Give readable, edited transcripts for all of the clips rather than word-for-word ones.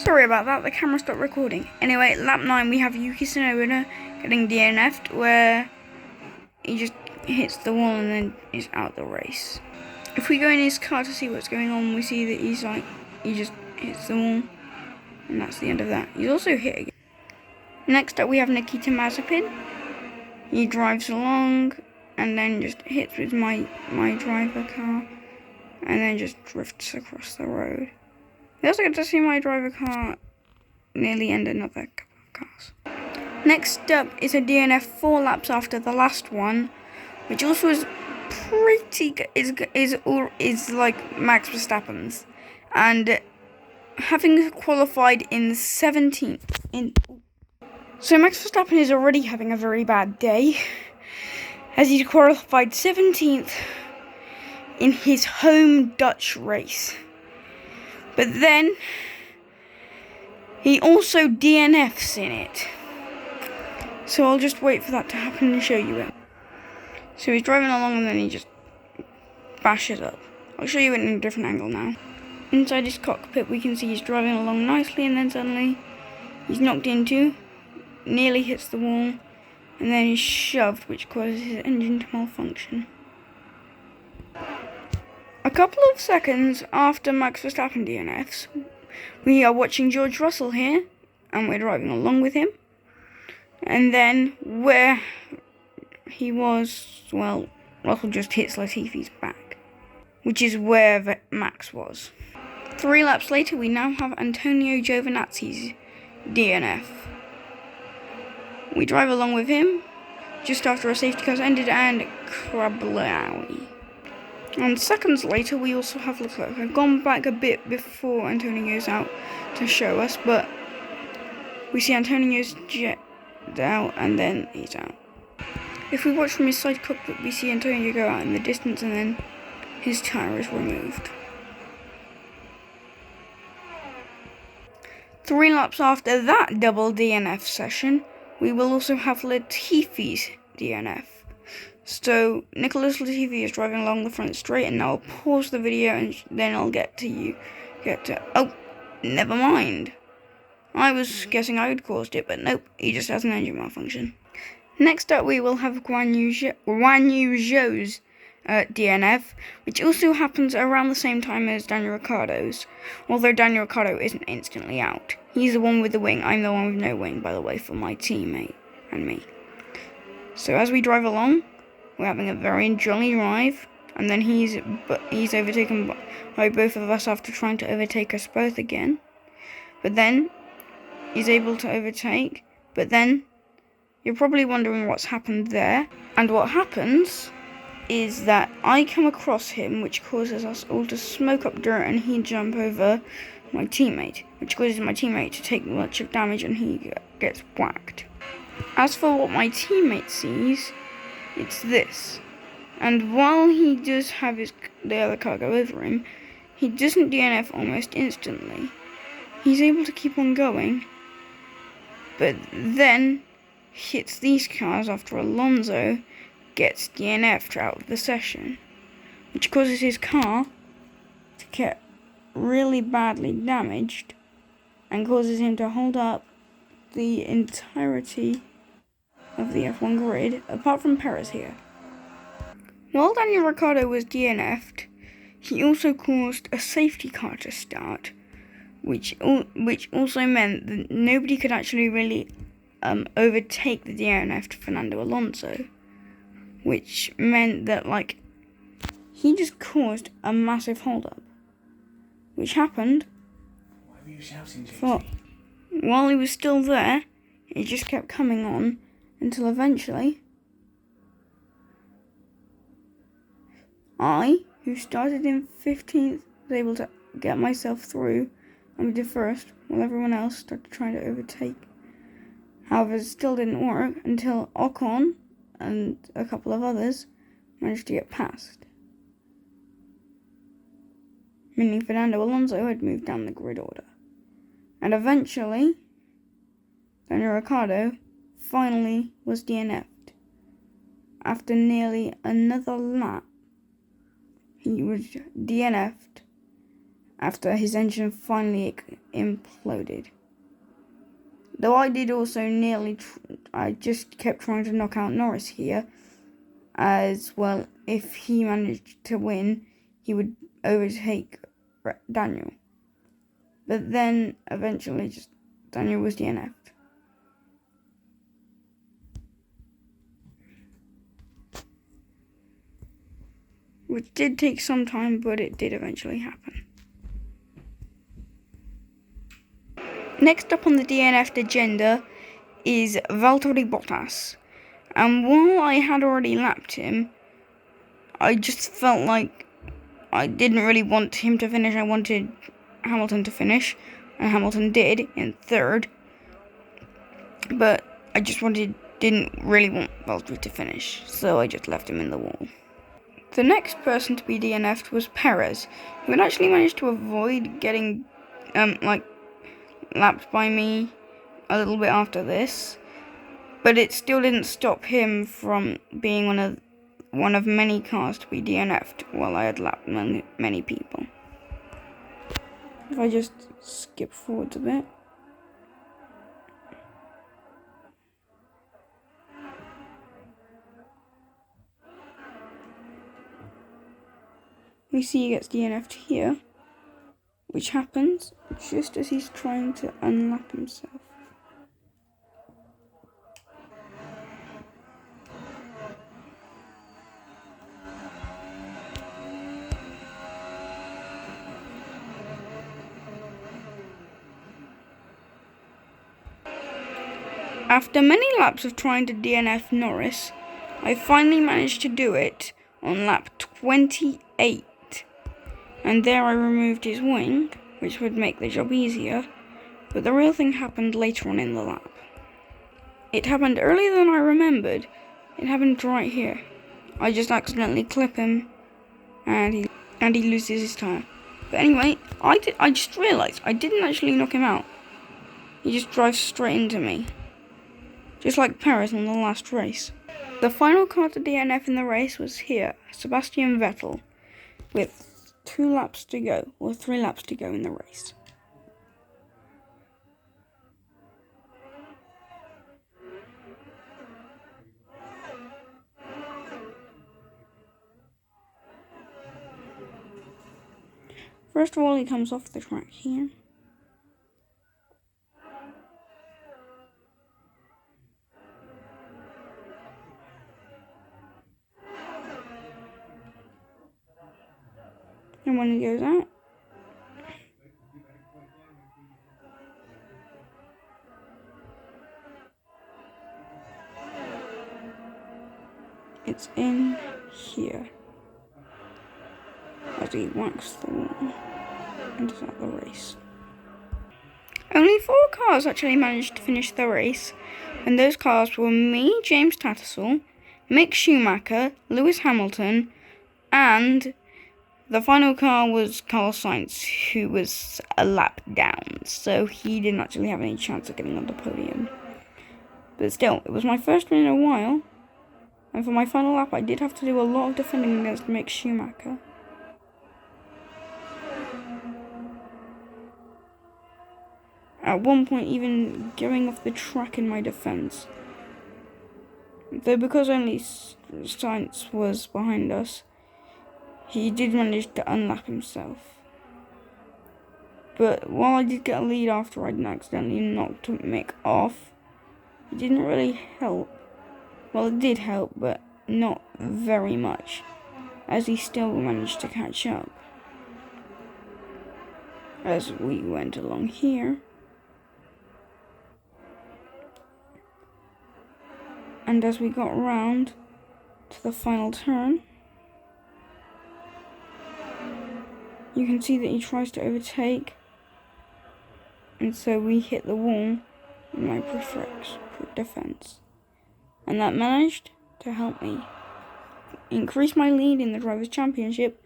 Sorry about that, the camera stopped recording. Anyway, lap 9 we have Yuki Tsunoda getting DNF'd, where he just hits the wall and then is out the race. If we go in his car to see what's going on, we see that he just hits the wall, and that's the end of that. He's also hit again. Next up we have Nikita Mazepin. He drives along and then just hits with my driver car and then just drifts across the road. We also get to see my driver car nearly end another couple of cars. Next up is a DNF 4 laps after the last one, which also is pretty good, is like Max Verstappen's, and having qualified in 17th so Max Verstappen is already having a very bad day, as he's qualified 17th in his home Dutch race. But then he also DNFs in it. So I'll just wait for that to happen and show you it. So he's driving along and then he just bashes up. I'll show you it in a different angle now. Inside his cockpit we can see he's driving along nicely, and then suddenly he's knocked into, nearly hits the wall, and then he's shoved, which causes his engine to malfunction. A couple of seconds after Max Verstappen DNFs, we are watching George Russell here, and we're driving along with him. And then where he was, well, Russell just hits Latifi's back, which is where Max was. 3 laps later, we now have Antonio Giovinazzi's DNF. We drive along with him just after a safety car's ended, and Krablaui. And seconds later, we also have Leclerc. I've gone back a bit before Antonio goes out to show us, but we see Antonio's jet out and then he's out. If we watch from his side cockpit, we see Antonio go out in the distance and then his tyre is removed. 3 laps after that double DNF session, we will also have Latifi's DNF. So Nicholas Latifi is driving along the front straight, and now I'll pause the video and then I'll oh, never mind. I was guessing I had caused it, but nope, he just has an engine malfunction. Next up we will have Guan Yu Zhou's DNF, which also happens around the same time as Daniel Ricciardo's, although Daniel Ricciardo isn't instantly out. He's the one with the wing. I'm the one with no wing, by the way, for my teammate and me. So as we drive along, we're having a very jolly drive, and then he's overtaken by both of us after trying to overtake us both again. But then he's able to overtake, but then you're probably wondering what's happened there. And what happens is that I come across him, which causes us all to smoke up dirt, and he jump over my teammate, which causes my teammate to take much of damage and he gets whacked. As for what my teammate sees, it's this. And while he does have the other car go over him, he doesn't DNF almost instantly. He's able to keep on going, but then hits these cars after Alonso gets DNF'd out of the session, which causes his car to get really badly damaged and causes him to hold up the entirety of the F1 grid, apart from Perez here. While Daniel Ricciardo was DNF'd, he also caused a safety car to start, which also meant that nobody could actually really overtake the DNF'd Fernando Alonso, which meant that he just caused a massive hold-up, which happened while he was still there. It just kept coming on until eventually I, who started in 15th, was able to get myself through and we did first, while everyone else started trying to overtake. However, it still didn't work until Ocon and a couple of others managed to get past, meaning Fernando Alonso had moved down the grid order. And eventually, Daniel Ricciardo finally was DNF'd. After nearly another lap, he was DNF'd, after his engine finally imploded. Though I did also I just kept trying to knock out Norris here, as well. If he managed to win, he would overtake Daniel. But then eventually Daniel was DNF'd. Which did take some time, but it did eventually happen. Next up on the DNF'd agenda is Valtteri Bottas. And while I had already lapped him, I just felt like I didn't really want him to finish. I wanted Hamilton to finish, and Hamilton did in third. But I just didn't really want Valtteri to finish, so I just left him in the wall. The next person to be DNF'd was Perez, who had actually managed to avoid getting lapped by me a little bit after this, but it still didn't stop him from being one of many cars to be DNF'd while I had lapped many people. If I just skip forward a bit. We see he gets DNF'd here, which happens just as he's trying to unlap himself. After many laps of trying to DNF Norris, I finally managed to do it on lap 28. And there I removed his wing, which would make the job easier, but the real thing happened later on in the lap. It happened earlier than I remembered. It happened right here. I just accidentally clip him, and he loses his tyre. But anyway, I just realised I didn't actually knock him out. He just drives straight into me, just like Perez in the last race. The final car to DNF in the race was here, Sebastian Vettel, with 3 laps to go in the race. First of all, he comes off the track here. And when he goes out, it's in here as he whacks the wall and is at the race. Only 4 cars actually managed to finish the race, and those cars were me, James Tattersall, Mick Schumacher, Lewis Hamilton, and the final car was Carlos Sainz, who was a lap down, so he didn't actually have any chance of getting on the podium. But still, it was my first win in a while, and for my final lap I did have to do a lot of defending against Mick Schumacher. At one point even going off the track in my defence. Though because only Sainz was behind us, he did manage to unlap himself. But while I did get a lead after I'd accidentally knocked Mick off, it didn't really help. Well, it did help, but not very much, as he still managed to catch up. As we went along here. And as we got round to the final turn, you can see that he tries to overtake, and so we hit the wall in my defense. And that managed to help me increase my lead in the Drivers' Championship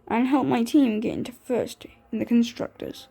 and help my team get into first in the Constructors.